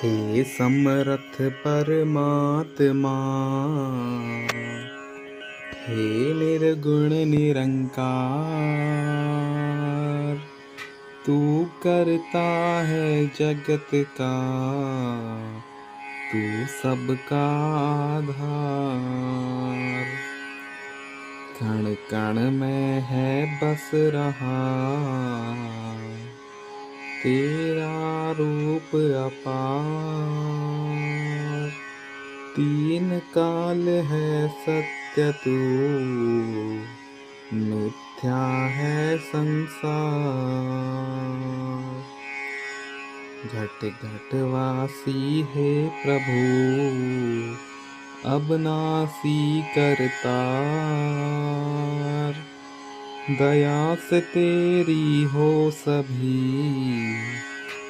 हे समर्थ परमात्मा, हे निर्गुण निरंकार, तू करता है जगत का, तू सबका आधार। कण कण में है बस रहा तेरा रूप अपार। तीन काल है सत्य तू, मिथ्या है संसार। घट घट वासी है प्रभु, अविनाशी करतार। दया से तेरी हो सभी,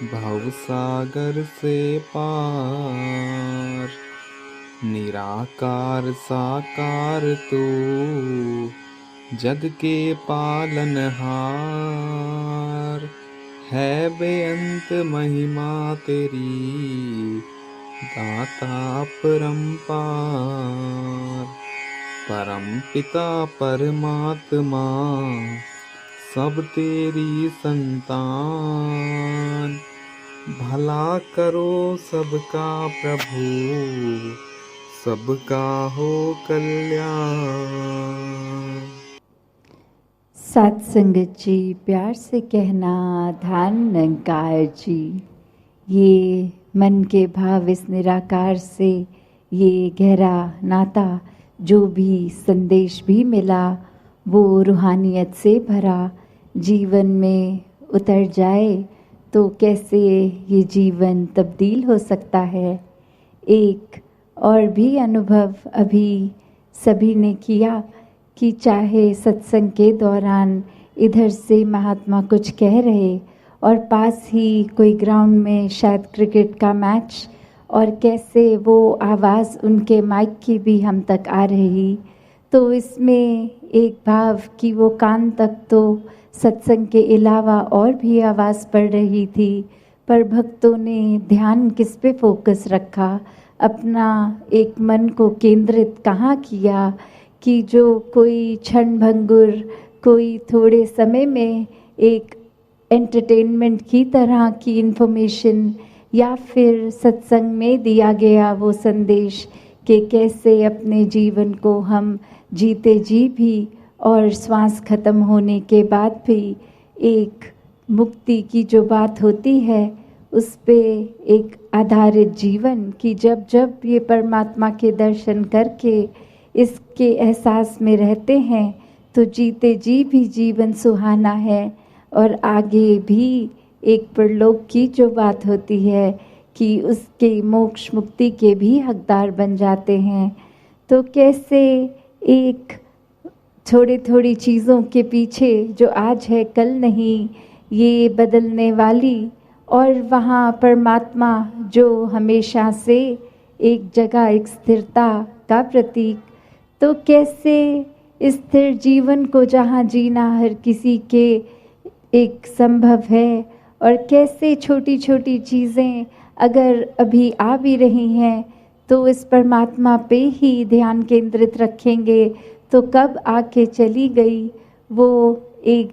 भवसागर से पार। निराकार साकार तू, जग के पालनहार। है बेअंत महिमा तेरी, दाता अपरंपार। परम पिता परमात्मा, सब तेरी संतान। भला करो सबका प्रभु, सबका हो कल्याण। सात संगत जी, प्यार से कहना ध्यान निरंकार जी। ये मन के भाव इस निराकार से ये गहरा नाता, जो भी संदेश भी मिला वो रूहानियत से भरा जीवन में उतर जाए तो कैसे ये जीवन तब्दील हो सकता है। एक और भी अनुभव अभी सभी ने किया कि चाहे सत्संग के दौरान इधर से महात्मा कुछ कह रहे और पास ही कोई ग्राउंड में शायद क्रिकेट का मैच, और कैसे वो आवाज़ उनके माइक की भी हम तक आ रही, तो इसमें एक भाव कि वो कान तक तो सत्संग के अलावा और भी आवाज़ पड़ रही थी, पर भक्तों ने ध्यान किस पे फोकस रखा, अपना एक मन को केंद्रित कहाँ किया कि जो कोई क्षण भंगुर, कोई थोड़े समय में एक एंटरटेनमेंट की तरह की इन्फॉर्मेशन या फिर सत्संग में दिया गया वो संदेश कि कैसे अपने जीवन को हम जीते जी भी और श्वास खत्म होने के बाद भी एक मुक्ति की जो बात होती है उस पे एक आधारित जीवन कि जब जब ये परमात्मा के दर्शन करके इसके एहसास में रहते हैं तो जीते जी भी जीवन सुहाना है। और आगे भी एक परलोक की जो बात होती है कि उसके मोक्ष मुक्ति के भी हकदार बन जाते हैं। तो कैसे एक थोड़ी थोड़ी चीज़ों के पीछे जो आज है कल नहीं, ये बदलने वाली, और वहाँ परमात्मा जो हमेशा से एक जगह एक स्थिरता का प्रतीक, तो कैसे स्थिर जीवन को जहाँ जीना हर किसी के एक संभव है, और कैसे छोटी छोटी चीज़ें अगर अभी आ भी रही हैं तो इस परमात्मा पे ही ध्यान केंद्रित रखेंगे तो कब आके चली गई वो एक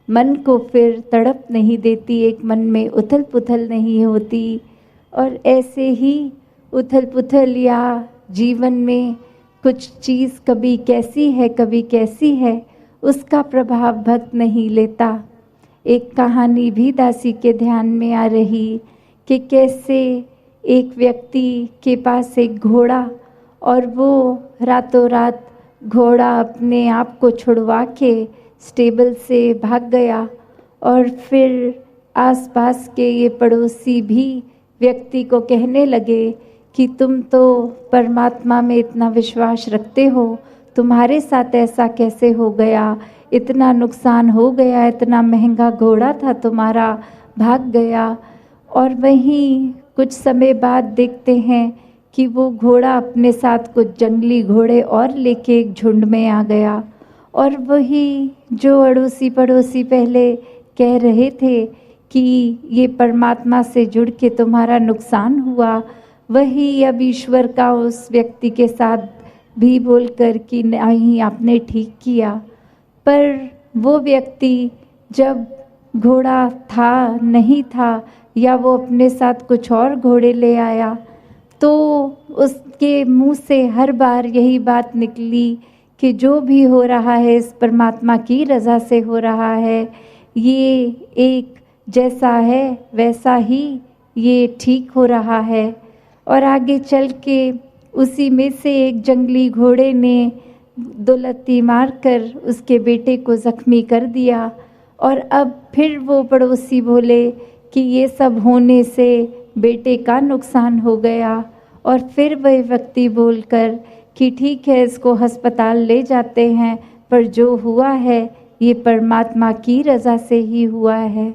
मन को फिर तड़प नहीं देती, एक मन में उथल पुथल नहीं होती। और ऐसे ही उथल पुथल या जीवन में कुछ चीज़ कभी कैसी है कभी कैसी है, उसका प्रभाव भक्त नहीं लेता। एक कहानी भी दासी के ध्यान में आ रही कि कैसे एक व्यक्ति के पास एक घोड़ा, और वो रातों रात घोड़ा अपने आप को छुड़वा के स्टेबल से भाग गया, और फिर आसपास के ये पड़ोसी भी व्यक्ति को कहने लगे कि तुम तो परमात्मा में इतना विश्वास रखते हो, तुम्हारे साथ ऐसा कैसे हो गया, इतना नुकसान हो गया, इतना महंगा घोड़ा था तुम्हारा, भाग गया। और वहीं कुछ समय बाद देखते हैं कि वो घोड़ा अपने साथ कुछ जंगली घोड़े और लेके एक झुंड में आ गया, और वही जो अड़ोसी पड़ोसी पहले कह रहे थे कि ये परमात्मा से जुड़ के तुम्हारा नुकसान हुआ, वही अब ईश्वर का उस व्यक्ति के साथ भी बोलकर कि नहीं आपने ठीक किया। पर वो व्यक्ति जब घोड़ा था नहीं था या वो अपने साथ कुछ और घोड़े ले आया, तो उसके मुंह से हर बार यही बात निकली कि जो भी हो रहा है इस परमात्मा की रज़ा से हो रहा है, ये एक जैसा है वैसा ही ये ठीक हो रहा है। और आगे चल के उसी में से एक जंगली घोड़े ने दुलत्ती मारकर उसके बेटे को ज़ख्मी कर दिया। और अब फिर वो पड़ोसी बोले कि ये सब होने से बेटे का नुकसान हो गया। और फिर वह व्यक्ति बोलकर कि ठीक है इसको अस्पताल ले जाते हैं, पर जो हुआ है ये परमात्मा की रज़ा से ही हुआ है।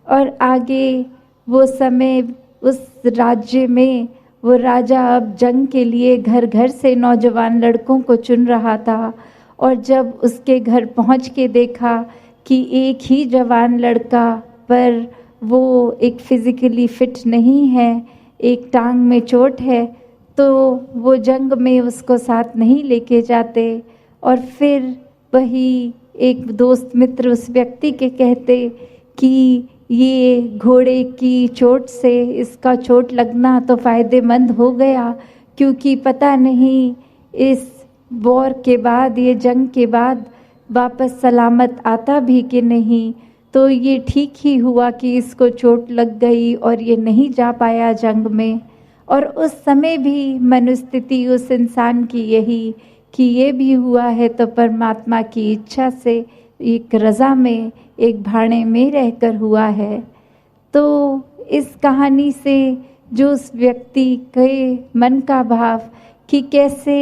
और आगे वो समय उस राज्य में वो राजा अब जंग के लिए घर घर से नौजवान लड़कों को चुन रहा था। और जब उसके घर पहुंच के देखा कि एक ही जवान लड़का, पर वो एक फिज़िकली फिट नहीं है, एक टांग में चोट है, तो वो जंग में उसको साथ नहीं लेके जाते। और फिर वही एक दोस्त मित्र उस व्यक्ति के कहते कि ये घोड़े की चोट से इसका चोट लगना तो फ़ायदेमंद हो गया, क्योंकि पता नहीं इस वॉर के बाद, ये जंग के बाद वापस सलामत आता भी कि नहीं। तो ये ठीक ही हुआ कि इसको चोट लग गई और ये नहीं जा पाया जंग में। और उस समय भी मनोस्थिति उस इंसान की यही कि ये भी हुआ है तो परमात्मा की इच्छा से, एक रज़ा में, एक भाड़े में रहकर हुआ है। तो इस कहानी से जो उस व्यक्ति के मन का भाव कि कैसे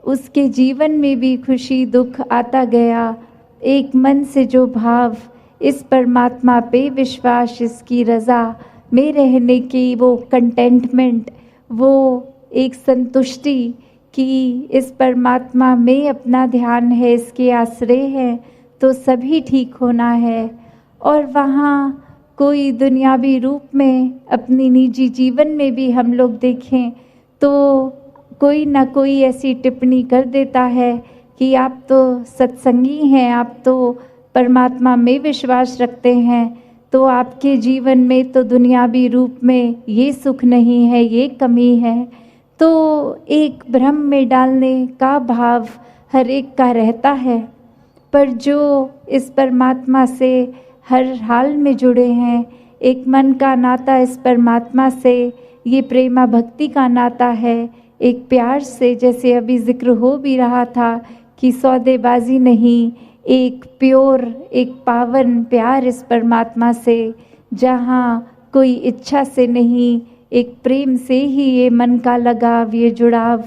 उसके जीवन में भी खुशी दुख आता गया, एक मन से जो भाव इस परमात्मा पे विश्वास, इसकी रज़ा में रहने की वो कंटेंटमेंट, वो एक संतुष्टि कि इस परमात्मा में अपना ध्यान है, इसके आश्रय है तो सभी ठीक होना है। और वहाँ कोई दुनियावी रूप में अपनी निजी जीवन में भी हम लोग देखें तो कोई ना कोई ऐसी टिप्पणी कर देता है कि आप तो सत्संगी हैं, आप तो परमात्मा में विश्वास रखते हैं, तो आपके जीवन में तो दुनियावी रूप में ये सुख नहीं है, ये कमी है। तो एक भ्रम में डालने का भाव हर एक का रहता है। पर जो इस परमात्मा से हर हाल में जुड़े हैं, एक मन का नाता इस परमात्मा से, ये प्रेमा भक्ति का नाता है, एक प्यार से, जैसे अभी जिक्र हो भी रहा था कि सौदेबाजी नहीं, एक प्योर, एक पावन प्यार इस परमात्मा से, जहाँ कोई इच्छा से नहीं, एक प्रेम से ही ये मन का लगाव, ये जुड़ाव।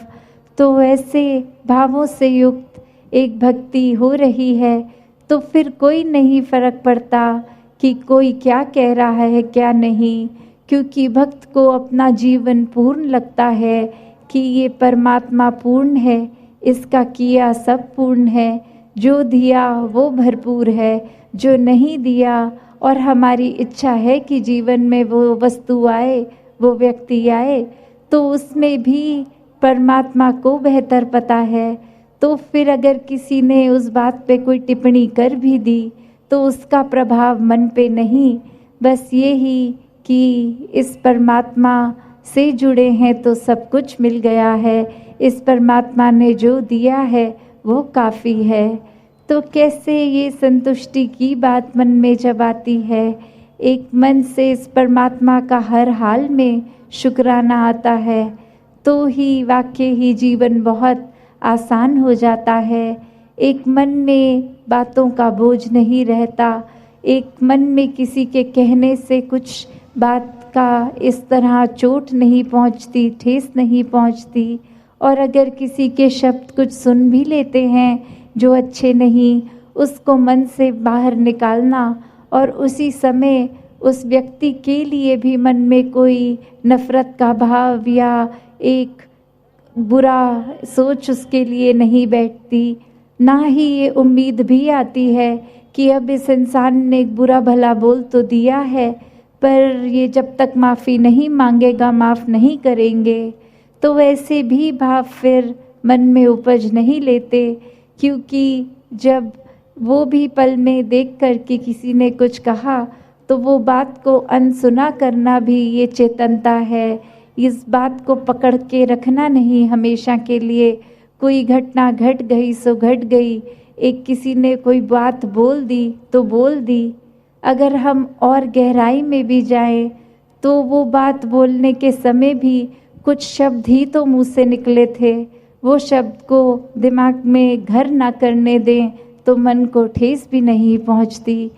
तो ऐसे भावों से युक्त एक भक्ति हो रही है तो फिर कोई नहीं फर्क पड़ता कि कोई क्या कह रहा है क्या नहीं, क्योंकि भक्त को अपना जीवन पूर्ण लगता है कि ये परमात्मा पूर्ण है, इसका किया सब पूर्ण है, जो दिया वो भरपूर है, जो नहीं दिया और हमारी इच्छा है कि जीवन में वो वस्तु आए, वो व्यक्ति आए, तो उसमें भी परमात्मा को बेहतर पता है। तो फिर अगर किसी ने उस बात पे कोई टिप्पणी कर भी दी तो उसका प्रभाव मन पे नहीं, बस ये ही कि इस परमात्मा से जुड़े हैं तो सब कुछ मिल गया है, इस परमात्मा ने जो दिया है वो काफ़ी है। तो कैसे ये संतुष्टि की बात मन में जब आती है, एक मन से इस परमात्मा का हर हाल में शुक्राना आता है, तो ही वाकई ही जीवन बहुत आसान हो जाता है। एक मन में बातों का बोझ नहीं रहता, एक मन में किसी के कहने से कुछ बात का इस तरह चोट नहीं पहुंचती, ठेस नहीं पहुंचती। और अगर किसी के शब्द कुछ सुन भी लेते हैं जो अच्छे नहीं, उसको मन से बाहर निकालना और उसी समय उस व्यक्ति के लिए भी मन में कोई नफ़रत का भाव या एक बुरा सोच उसके लिए नहीं बैठती, ना ही ये उम्मीद भी आती है कि अब इस इंसान ने एक बुरा भला बोल तो दिया है, पर ये जब तक माफ़ी नहीं मांगेगा, माफ़ नहीं करेंगे, तो वैसे भी भाव फिर मन में उपज नहीं लेते। क्योंकि जब वो भी पल में देख कर कि किसी ने कुछ कहा, तो वो बात को अनसुना करना भी ये चेतनता है। इस बात को पकड़ के रखना नहीं हमेशा के लिए। कोई घटना घट गई सो घट गई, एक किसी ने कोई बात बोल दी तो बोल दी। अगर हम और गहराई में भी जाएं, तो वो बात बोलने के समय भी कुछ शब्द ही तो मुँह से निकले थे। वो शब्द को दिमाग में घर ना करने दें तो मन को ठेस भी नहीं पहुंचती।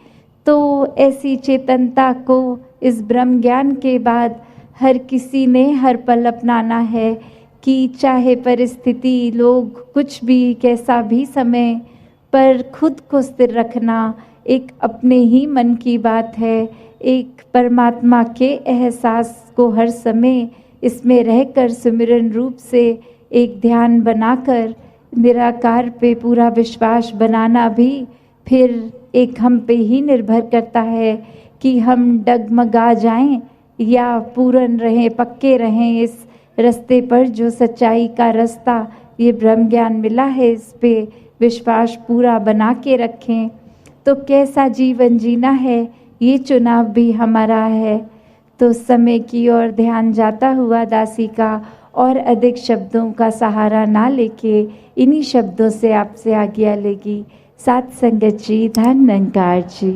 तो ऐसी चेतनता को इस ब्रह्म ज्ञान के बाद हर किसी ने हर पल अपनाना है कि चाहे परिस्थिति, लोग, कुछ भी, कैसा भी समय, पर खुद को स्थिर रखना एक अपने ही मन की बात है। एक परमात्मा के एहसास को हर समय इसमें रहकर सिमरन रूप से एक ध्यान बनाकर निराकार पे पूरा विश्वास बनाना भी फिर एक हम पे ही निर्भर करता है कि हम डगमगा जाएं या पूर्ण रहें, पक्के रहें इस रास्ते पर जो सच्चाई का रास्ता ये ब्रह्म ज्ञान मिला है, इस पे विश्वास पूरा बना के रखें। तो कैसा जीवन जीना है ये चुनाव भी हमारा है। तो समय की ओर ध्यान जाता हुआ दासी का और अधिक शब्दों का सहारा ना लेके इन्हीं शब्दों से आपसे आज्ञा लेगी। साथ संगत जी, धन निरंकार जी।